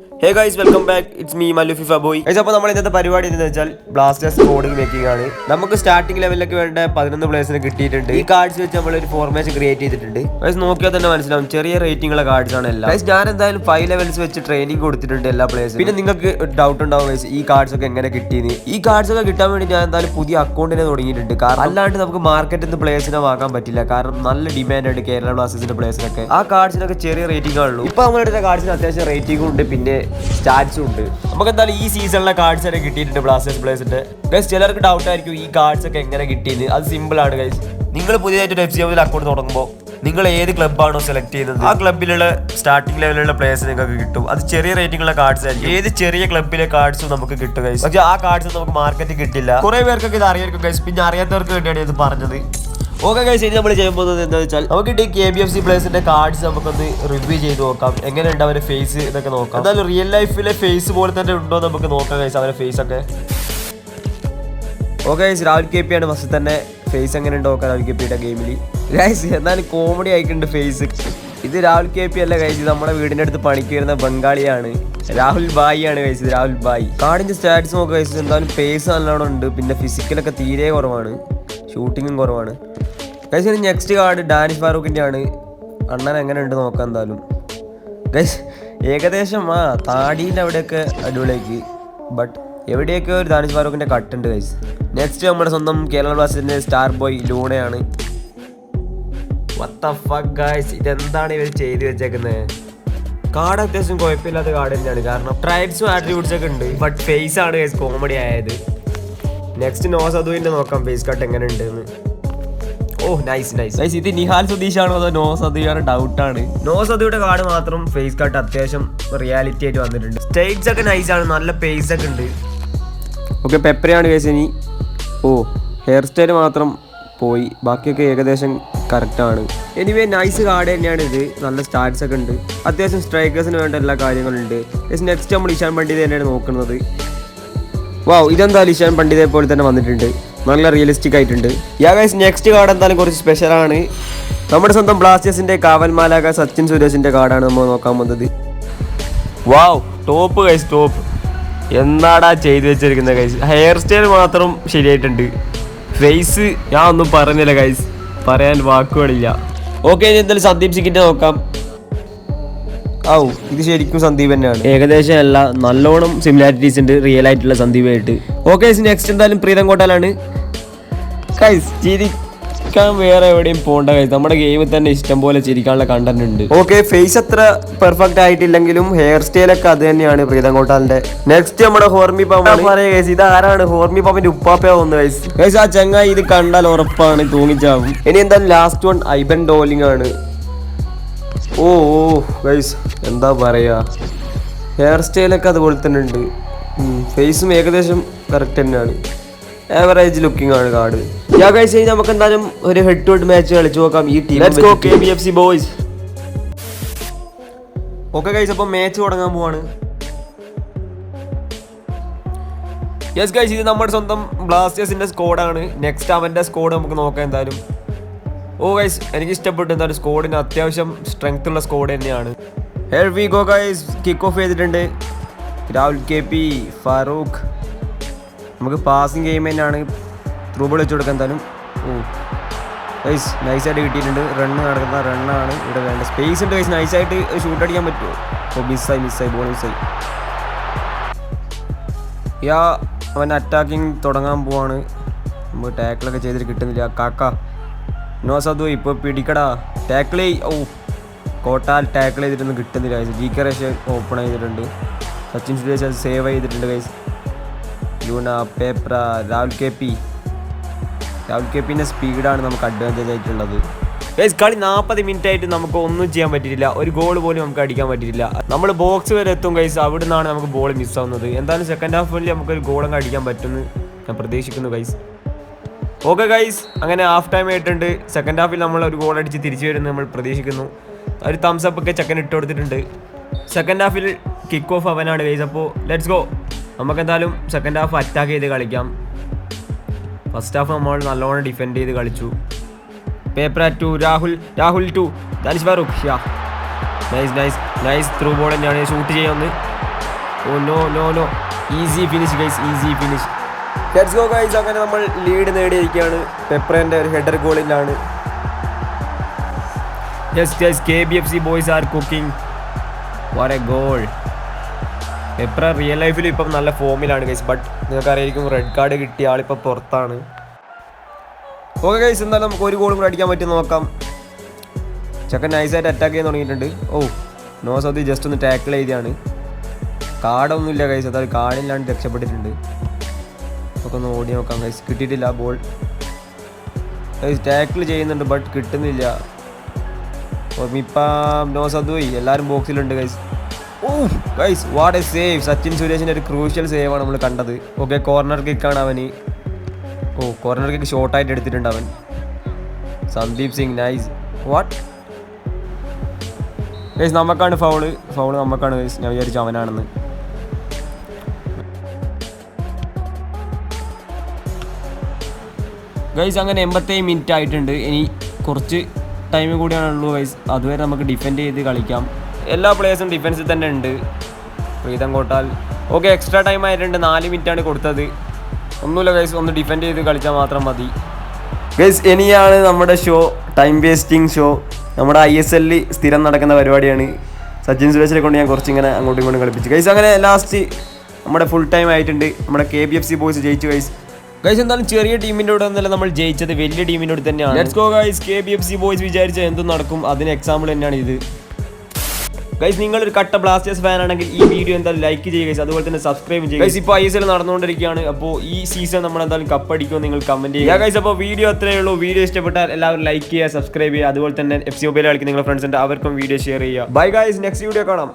Hey guys, welcome back. It's me, Malu FIFA boy. Guys, അപ്പോൾ നമ്മൾ ഇന്നത്തെ പരിപാടി എന്താണെന്ന് വെച്ചാൽ ബ്ലാസ്റ്റേഴ്സ് സ്ക്വാഡ് മേക്കിംഗ് ആണ്. നമുക്ക് സ്റ്റാർട്ടിംഗ് ലെവലിലേക്ക് വേണ്ട 11 പ്ലേയേഴ്സിനെ കിട്ടിയിട്ടുണ്ട്. ഈ കാർഡ്സ് വെച്ച് നമ്മൾ ഒരു ഫോർമേഷൻ ക്രിയേറ്റ് ചെയ്തിട്ടുണ്ട്. ഗൈസ് നോക്കിയാൽ തന്നെ മനസ്സിലാവും ചെറിയ റേറ്റിംഗ് ഉള്ള കാർഡ്സ് ആണ് എല്ലാം. ഗൈസ് ഞാൻ എന്തായാലും 5 ലെവൽസ് വെച്ച് ട്രെയിനിങ് കൊടുത്തിട്ടുണ്ട് എല്ലാ പ്ലേയേഴ്സിനും. പിന്നെ നിങ്ങൾക്ക് ഡൗട്ട് ഉണ്ടാവും ഗൈസ് ഈ കാർഡ്സ് ഒക്കെ എങ്ങനെ കിട്ടിയെന്ന്. ഈ കാർഡ്സ് ഒക്കെ കിട്ടാൻ വേണ്ടി ഞാൻ എന്തായാലും പുതിയ അക്കൗണ്ടിനെ തുടങ്ങിയിട്ടുണ്ട്. കാരണം അല്ലാണ്ട് നമുക്ക് മാർക്കറ്റിൽ നിന്ന് പ്ലേയേഴ്സിനെ വാങ്ങാൻ പറ്റില്ല. കാരണം നല്ല ഡിമാൻഡ് ഉണ്ട് കേരള ബ്ലാസ്റ്റേഴ്സിന്റെ പ്ലേയേഴ്സിനൊക്കെ. ആ കാർഡ്സിനൊക്കെ ചെറിയ റേറ്റിംഗ് ആണുള്ളൂ. ഇപ്പോൾ നമ്മളുടെ കാർഡ്സിന് അത്യാവശ്യം റേറ്റിംഗും ഉണ്ട്, പിന്നെ സ്റ്റാറ്റ്സും ഉണ്ട്. നമുക്ക് എന്തായാലും ഈ സീസണിലെ കാർഡ്സ് ഒക്കെ കിട്ടിയിട്ടുണ്ട് ബ്ലാസ്റ്റേഴ്സ് പ്ലേയേഴ്സിന്റെ. ഗൈസ് ചിലർക്ക് ഡൗട്ട് ആയിരിക്കും ഈ കാർഡ്സ് ഒക്കെ എങ്ങനെ കിട്ടിയെന്ന്. അത് സിമ്പിൾ ആണ് ഗൈസ്. നിങ്ങൾ പുതിയതായിട്ട് ഒരു FC അക്കൗണ്ട് തുടങ്ങുമ്പോൾ നിങ്ങൾ ഏത് ക്ലബ്ബാണോ സെലക്ട് ചെയ്യുന്നത് ആ ക്ലബ്ബിലുള്ള സ്റ്റാർട്ടിംഗ് ലെവലിലുള്ള പ്ലേയേഴ്സ് നിങ്ങൾക്ക് കിട്ടും. അത് ചെറിയ റേറ്റിംഗ് ഉള്ള കാർഡ്സ് ആയിരിക്കും. ഏത് ചെറിയ ക്ലബ്ബിലെ കാർഡ്സും നമുക്ക് കിട്ടും ഗൈസ്. പക്ഷേ ആ കാർഡ്സ് നമുക്ക് മാർക്കറ്റിൽ കിട്ടില്ല. കുറെ പേർക്കൊക്കെ ഇത് അറിയായിരിക്കും ഗൈസ്. പിന്നെ അറിയാത്തവർക്ക് വേണ്ടിയാണ് ഇത് പറഞ്ഞത്. ഓക്കെ ഗൈസ്, ഇനി നമ്മൾ ചെയ്യാൻ പോകുന്നത് എന്താണെന്ന് വെച്ചാൽ നമുക്ക് ഈ KBFC പ്ലേയേഴ്സിന്റെ കാർഡ്സ് നമുക്കൊന്ന് റിവ്യൂ ചെയ്ത് നോക്കാം. എങ്ങനെയുണ്ട് അവരുടെ ഫേസ് എന്നൊക്കെ നോക്കാം. എന്തായാലും റിയൽ ലൈഫിലെ ഫേസ് പോലെ തന്നെ ഉണ്ടോ നമുക്ക് നോക്കാം ഗൈസ് അവരുടെ ഫേസ് ഒക്കെ. ഓക്കെ ഗൈസ്, രാഹുൽ KP ആണ് ഫസ്റ്റ് തന്നെ. ഫേസ് എങ്ങനെ ഉണ്ട് നോക്കാം രാഹുൽ KPയുടെ ഗെയിമിൽ. ഗൈസ് എന്നാലും കോമഡി ആയിട്ടുണ്ട് ഫേസ്. ഇത് രാഹുൽ KP അല്ല ഗൈസ്, ഇത് നമ്മുടെ വീടിൻ്റെ അടുത്ത് പണിക്ക് വരുന്ന ബംഗാളിയാണ്. രാഹുൽ ബായി ആണ് ഗൈസ്, രാഹുൽ ബായി. കാർഡിന്റെ സ്റ്റാറ്റ്സ് നോക്കാം ഗൈസ്. എന്തായാലും പേസ് നല്ലോണം ഉണ്ട്, പിന്നെ ഫിസിക്കലൊക്കെ തീരെ കുറവാണ്, ഷൂട്ടിങ്ങും കുറവാണ് ഗൈസ്. നെക്സ്റ്റ് കാർഡ് ഡാനിഷ് ഫാറൂഖിൻ്റെ ആണ്. അണ്ണൻ എങ്ങനെ ഉണ്ട് നോക്കാം എന്തായാലും ഗൈസ്. ഏകദേശം താടീൻ്റെ അവിടെയൊക്കെ അടിപൊളിയാക്കി, ബട്ട് എവിടെയൊക്കെ ഒരു ഡാനിഷ് ഫാറൂഖിൻ്റെ കട്ടുണ്ട് ഗൈസ്. നെക്സ്റ്റ് നമ്മുടെ സ്വന്തം കേരള ബ്ലാസ്റ്റേഴ്സിൻ്റെ സ്റ്റാർ ബോയ് ലൂണയാണ്. What the fuck guys, ഇതെന്താണ് ഇവർ ചെയ്ത് വെച്ചേക്കുന്നത്? കാർഡ് അത്യാവശ്യം കുഴപ്പമില്ലാത്ത കാർഡ് തന്നെയാണ്, കാരണം ട്രൈബ്സും ആട്രിബ്യൂട്ട്സ് ഒക്കെ ഉണ്ട്, ബട്ട് ഫേസ് ആണ് ഗൈസ് കോമഡി ആയത്. നെക്സ്റ്റ് നോസദുവിൻ്റെ നോക്കാം ഫേസ് കട്ട് എങ്ങനെ ഉണ്ടെന്ന്. Oh nice nice guys. ഇത് നിഹാൽ സുധീഷാണോ അതോ നോസദുവാണ് ഡൗട്ടാണ്. നോസദുയുടെ കാർഡ് മാത്രം ഫേസ് കട്ട് അത്യാവശ്യം റിയാലിറ്റി ആയിട്ട് വന്നിട്ടുണ്ട്. സ്റ്റേറ്റ്സ് ഒക്കെ നൈസാണ്, നല്ല പേസ് ഒക്കെ ഉണ്ട്. ഓക്കെ പെപ്പറയാണ് ഗൈസ്. ഇനി ഹെയർ സ്റ്റൈൽ മാത്രം പോയി, ബാക്കിയൊക്കെ ഏകദേശം കറക്റ്റാണ്. എനിവേ നൈസ് കാർഡ് തന്നെയാണ് ഇത്. നല്ല സ്റ്റാറ്റ്സ് ഒക്കെ ഉണ്ട്, അത്യാവശ്യം സ്ട്രൈക്കേഴ്സിന് വേണ്ട എല്ലാ കാര്യങ്ങളുണ്ട്. നെക്സ്റ്റ് നമ്മൾ ഇഷാൻ പണ്ഡിത് തന്നെയാണ് നോക്കുന്നത്. ഇതെന്തായാലും ഇഷാൻ പണ്ഡിതെ പോലെ തന്നെ വന്നിട്ടുണ്ട്, നല്ല റിയലിസ്റ്റിക് ആയിട്ടുണ്ട്. ഗൈസ് നെക്സ്റ്റ് കാർഡ് എന്തായാലും കുറച്ച് സ്പെഷ്യലാണ്. നമ്മുടെ സ്വന്തം ബ്ലാസ്റ്റേഴ്സിന്റെ കാവൽ മാലാക സച്ചിൻ സുരേഷിന്റെ കാർഡാണ് നമ്മൾ നോക്കാൻ പോകുന്നത്. Top guys, top. എന്താടാ ചെയ്തു വെച്ചിരിക്കുന്നത് ഗൈസ്. ഹെയർ സ്റ്റൈൽ മാത്രം ശരിയായിട്ടുണ്ട്, ഫേസ് ഞാൻ ഒന്നും പറഞ്ഞില്ല ഗൈസ്, പറയാൻ വാക്കുകളില്ല. ഓക്കെ ഇനി എന്തായാലും സന്ദീപ് സിംഗിന്റെ നോക്കാം. ഇത് ശരിക്കും സന്ദീപ് തന്നെയാണ്, ഏകദേശം അല്ല നല്ലോണം സിമിലാരിറ്റീസ് ഉണ്ട് റിയൽ ആയിട്ടുള്ള സന്ദീപായിട്ട്. ഓക്കെ നെക്സ്റ്റ് എന്തായാലും പ്രീതം കോട്ടാലാണ് ഗൈസ്. ചിരിക്കാൻ വേറെ എവിടെയും പോകണ്ട ഗൈസ്, നമ്മുടെ ഗെയിമിൽ തന്നെ ഇഷ്ടം പോലെ ചിരിക്കാനുള്ള കണ്ടന്റ് ഉണ്ട്. ഓക്കെ ഫേസ് അത്ര പെർഫെക്റ്റ് ആയിട്ടില്ലെങ്കിലും ഹെയർ സ്റ്റൈലൊക്കെ അത് തന്നെയാണ് പ്രീതം കോട്ടാലിന്റെ. നെക്സ്റ്റ് നമ്മുടെ ഹോർമി പാമ്പ് പറയാ ഗൈസ്. ഇത് ആരാണ്? ഹോർമി പാമ്പിന്റെ ഉപ്പാപ്പയാവുന്നു ഗൈസ്. ഗൈസ് ആ ചങ്ങായി ഇത് കണ്ടാൽ ഉറപ്പാണ് തൂങ്ങിച്ചാവും. ഇനി എന്തായാലും ലാസ്റ്റ് വൺ ഐബൻ ഡോലിംഗ് ആണ്. ഗൈസ് എന്താ പറയാ, ഹെയർ സ്റ്റൈലൊക്കെ അതുപോലെ തന്നെ ഉണ്ട്, ഫേസും ഏകദേശം കറക്റ്റ് തന്നെയാണ്. ആവറേജ് ലുക്കിംഗ് ആണ് കാർഡ്. ഗൈസ് ഇനി നമുക്ക് എന്തായാലും ഒരു ഹെഡ് ടു ഹെഡ് മാച്ച് കളിച്ചു നോക്കാം ഈ team. Let's go KBFC boys. Okay guys, അപ്പോൾ മാച്ച് തുടങ്ങാൻ പോവാണ്. യെസ് ഗൈസ്, ഇത് നമ്മുടെ സ്വന്തം ബ്ലാസ്റ്റേഴ്സിന്റെ സ്ക്വാഡാണ്. നെക്സ്റ്റ് അവന്റെ സ്ക്വാഡ് നമുക്ക് നോക്കാം എന്തായാലും. ഗൈസ് എനിക്ക് ഇഷ്ടപ്പെട്ടു, എന്തായാലും സ്ക്വാഡിന് അത്യാവശ്യം സ്ട്രെങ്ത് ഉള്ള സ്ക്വാഡ് തന്നെയാണ്. Here we go guys, kick off ചെയ്തിട്ടുണ്ട്. രാഹുൽ KP, ഫാറൂഖ്. നമുക്ക് പാസിങ് ഗെയിം തന്നെയാണ്, ത്രൂ ബോൾ വെച്ച് കൊടുക്കാം എന്തായാലും. ഗൈസ് നൈസായിട്ട് കിട്ടിയിട്ടുണ്ട്. നടക്കുന്ന റണ്ണാണ് ഇവിടെ വേണ്ട. സ്പേസ് ഉണ്ട് ഗൈസ്, നൈസായിട്ട് ഷൂട്ട് അടിക്കാൻ പറ്റുമോ? മിസ്സായി ബോൾ മിസ്സായി. അവൻ അറ്റാക്കിങ് തുടങ്ങാൻ പോവാണ്. നമുക്ക് ടാക്കിളൊക്കെ ചെയ്തിട്ട് കിട്ടുന്നില്ല. കാക്ക നോസദു ഇപ്പോൾ പിടിക്കടാ, ടാക്കിൾ കോട്ടാൽ ടാക്കിൾ ചെയ്തിട്ടൊന്നും കിട്ടുന്നില്ല ഗൈസ്. GK റേഷൻ ഓപ്പൺ ചെയ്തിട്ടുണ്ട്. സച്ചിൻ സുരേഷ് അത് സേവ് ചെയ്തിട്ടുണ്ട് ഗൈസ്. ലൂണ, പേപ്ര, രാഹുൽ KPന്റെ സ്പീഡാണ് നമുക്ക് അഡ്വാൻറ്റേജ് ആയിട്ടുള്ളത് ഗൈസ്. കളി 40 മിനിറ്റ് ആയിട്ട് നമുക്ക് ഒന്നും ചെയ്യാൻ പറ്റിയിട്ടില്ല, ഒരു ഗോൾ പോലും നമുക്ക് അടിക്കാൻ പറ്റിയിട്ടില്ല. നമ്മൾ ബോക്സ് വരെ എത്തും ഗൈസ്, അവിടെ നിന്നാണ് നമുക്ക് ബോൾ മിസ്സാവുന്നത്. എന്തായാലും സെക്കൻഡ് ഹാഫിൽ നമുക്കൊരു ഗോളങ്ങ് അടിക്കാൻ പറ്റുമെന്ന് ഞാൻ പ്രതീക്ഷിക്കുന്നു ഗൈസ്. ഓക്കെ ഗൈസ്, അങ്ങനെ ഹാഫ് ടൈം ആയിട്ടുണ്ട്. സെക്കൻഡ് ഹാഫിൽ നമ്മൾ ഒരു ഗോൾ അടിച്ച് തിരിച്ചു വരുമെന്ന് നമ്മൾ പ്രതീക്ഷിക്കുന്നു. ഒരു തംസ് അപ്പ് ഒക്കെ ചെക്കൻ ഇട്ട് കൊടുത്തിട്ടുണ്ട്. സെക്കൻഡ് ഹാഫിൽ കിക്ക് ഓഫ് അവനാണ് ഗൈസ്. അപ്പോൾ ലെറ്റ്സ് ഗോ. നമുക്ക് എന്തായാലും സെക്കൻഡ് ഹാഫ് അറ്റാക്ക് ചെയ്ത് കളിക്കാം. ഫസ്റ്റ് ഹാഫ് നമ്മൾ നല്ലോണം ഡിഫെൻഡ് ചെയ്ത് കളിച്ചു. Peprah to Rahul to Danish Farooq. Nice through ball തന്നെയാണ്. ഷൂട്ട് ചെയ്യാമെന്ന് oh no no no, easy finish guys, easy finish. Let's go guys. അങ്ങനെ നമ്മൾ ലീഡ് നേടിയിരിക്കുകയാണ് പെപ്രേൻ്റെ ഒരു ഹെഡർ ഗോളിലാണ്. Yes yes, KBFC boys are cooking. What a goal. Peprah real ലൈഫിൽ ഇപ്പം നല്ല ഫോമിലാണ് ഗൈസ്. ബട്ട് നിങ്ങൾക്കറിയായിരിക്കും റെഡ് കാർഡ് കിട്ടിയ ആളിപ്പോൾ പുറത്താണ്. ഓക്കെ ഗൈസ്, എന്തായാലും നമുക്ക് ഒരു ഗോളും കൂടെ അടിക്കാൻ പറ്റും നോക്കാം. ചെക്കൻ നൈസായിട്ട് അറ്റാക്ക് ചെയ്യാൻ തുടങ്ങിയിട്ടുണ്ട്. ഓ നോ സൗദി ജസ്റ്റ് ഒന്ന് ടാക്കിൾ ചെയ്തിയാണ്. കാർഡൊന്നുമില്ല ഗൈസ്, അതായത് കാർഡില്ലാണ്ട് രക്ഷപ്പെട്ടിട്ടുണ്ട്. ഒക്കെ ഒന്ന് ഓടി നോക്കാം ഗൈസ്. കിട്ടിയിട്ടില്ല ബോൾ. ഗൈസ് ടാക്കിൾ ചെയ്യുന്നുണ്ട് ബട്ട് കിട്ടുന്നില്ല. ഇപ്പം നോ സദുയി എല്ലാവരും ബോക്സിലുണ്ട് guys. Oh guys what a save. Sachin സുരേഷിൻ്റെ ഒരു ക്രൂഷ്യൽ സേവാണ് നമ്മൾ കണ്ടത്. ഓക്കെ, കോർണർ കിക്കാണ് അവന്. ഓ കോർണർ കിക്ക് ഷോർട്ടായിട്ട് എടുത്തിട്ടുണ്ട് അവൻ. Sandeep Singh nice. What guys, നമുക്കാണ് ഫൗള് നമുക്കാണ് ഗൈസ്. ഞാൻ വിചാരിച്ചു അവനാണെന്ന്. ഗൈസ് അങ്ങനെ 87 മിനിറ്റ് ആയിട്ടുണ്ട്. ഇനി കുറച്ച് ടൈം കൂടിയാണുള്ളൂ ഗൈസ്. അതുവരെ നമുക്ക് ഡിഫെൻഡ് ചെയ്ത് കളിക്കാം. എല്ലാ പ്ലേയേഴ്സും ഡിഫൻസിൽ തന്നെ ഉണ്ട്. Pritam Kotal. Okay, extra time ആയിട്ടുണ്ട്. 4 മിനിറ്റാണ് കൊടുത്തത്. ഒന്നുമില്ല ഗൈസ്, ഒന്ന് ഡിഫെൻഡ് ചെയ്ത് കളിച്ചാൽ മാത്രം മതി ഗൈസ്. ഇനിയാണ് നമ്മുടെ ഷോ, ടൈം വേസ്റ്റിംഗ് ഷോ. നമ്മുടെ ISL സ്ഥിരം നടക്കുന്ന പരിപാടിയാണ്. സച്ചിൻ സുരേഷിനെ കൊണ്ട് ഞാൻ കുറച്ചിങ്ങനെ അങ്ങോട്ടും ഇങ്ങോട്ടും കളിപ്പിച്ചു ഗൈസ്. അങ്ങനെ ലാസ്റ്റ് നമ്മുടെ ഫുൾ ടൈം ആയിട്ടുണ്ട്. നമ്മുടെ KBFC ബോയ്സ് ജയിച്ചു ഗൈസ്. ഗൈസ് എന്തായാലും ചെറിയ ടീമിൻ്റെ കൂടെ ഒന്നല്ല നമ്മൾ ജയിച്ചത്, വലിയ ടീമിൻ്റെ കൂടെ തന്നെയാണ്. Let's go guys. KBFC boys വിചാരിച്ചാൽ എന്തും നടക്കും. അതിന് എക്സാമ്പിൾ തന്നെയാണ് ഇത് ഗൈസ്. നിങ്ങളൊരു കട്ട ബ്ലാസ്റ്റേഴ്സ് ഫാൻ ആണെങ്കിൽ ഈ വീഡിയോ എന്തായാലും ലൈക്ക് ചെയ്യുക ഗൈസ്. അതുപോലെ തന്നെ സബ്സ്ക്രൈബ് ചെയ്യുക ഗൈസ്. ഇപ്പോൾ ISL നടന്നുകൊണ്ടിരിക്കുകയാണ്. അപ്പോൾ ഈ സീസൺ നമ്മൾ എന്തായാലും കപ്പടിക്കുമോ നിങ്ങൾ കമൻറ്റ് ചെയ്യുക ഗൈസ്. അപ്പോൾ വീഡിയോ അത്രയേ ഉള്ളൂ. വീഡിയോ ഇഷ്ടപ്പെട്ടാൽ എല്ലാവരും ലൈക്ക് ചെയ്യുക, സബ്സ്ക്രൈബ് ചെയ്യുക. അതുപോലെ തന്നെ FC മൊബൈൽ കളിക്കുന്ന നിങ്ങളുടെ ഫ്രണ്ട്സ് ഉണ്ട്, അവർക്കും വീഡിയോ ഷെയർ ചെയ്യുക. ബൈ ഗൈസ്, നെക്സ്റ്റ് വീഡിയോ കാണാം.